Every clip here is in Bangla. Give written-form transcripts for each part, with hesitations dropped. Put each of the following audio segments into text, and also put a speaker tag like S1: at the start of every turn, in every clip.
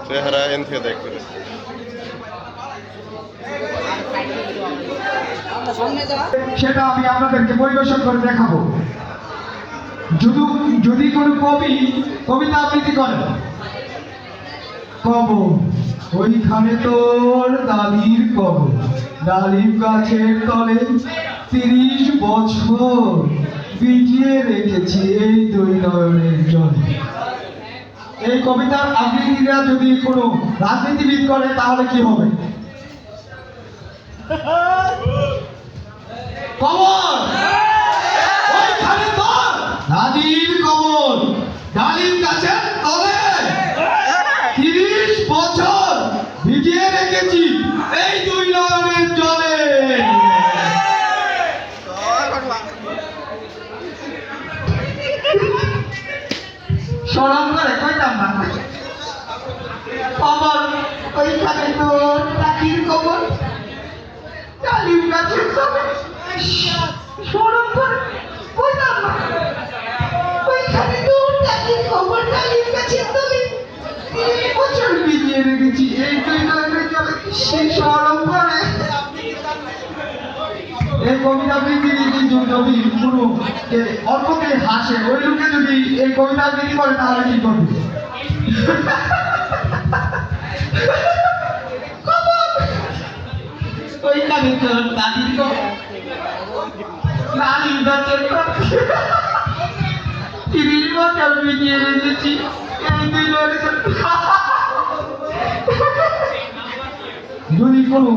S1: চেহারা এন থেকে দেখবে
S2: সেটা আমি আপনাদেরকে পরিবেশন করে দেখাবো। যদি কোনো কবি কবিতা আবৃত্তি করেন, কবর ওইখানে তোর দাদির কবর, ডালিম গাছের তলে 30 বছর বিজিয়ে রেখেছি এই দুই নয়নের জলে। এই কবিতার আবৃত্তিরা যদি কোনো রাজনীতিবিদ করে তাহলে কি হবে? কবর ওইখানে তোর দাদির কবর, ডালিম গাছের তলে 30 বছর ভিজিয়ে রেখেছি এই দুই নয়নের জলে। সরম করে কইতাম না। কবর ওইখানে তোর দাদির কবর, ডালিম গাছের তলে। সরম করে কইতাম না। ওইখানে তোর দাদির কবর, ডালিম গাছের তলে 30 বছর ভিজিয়ে রেখেছি এই দুই নয়নের জলে। সে সরম করে। এই কবিতা আবৃত্তি যদি কোনো অল্পতে হাসে, ওই লোকে যদি এই কবিতা আবৃত্তি করে তাহলে কি করবে? ওইখানে তোর দাদির কবর, ডালিম গাছের তলে 30 বছর ভিজিয়ে রেখেছি এই দুই নয়নের জলে। যদি কোনো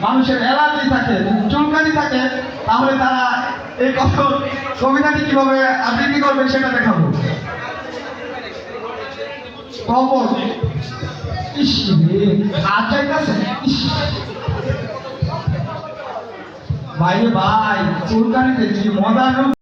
S2: মানুষের অ্যালার্জি থাকে, চুলকানি থাকে, তাহলে তারা এই কবিতাটি কিভাবে আবৃত্তি করবে সেটা দেখাবো। কবর ইস রে, হাত যাইতেছে। ভাই চুলকানিতে কি মজার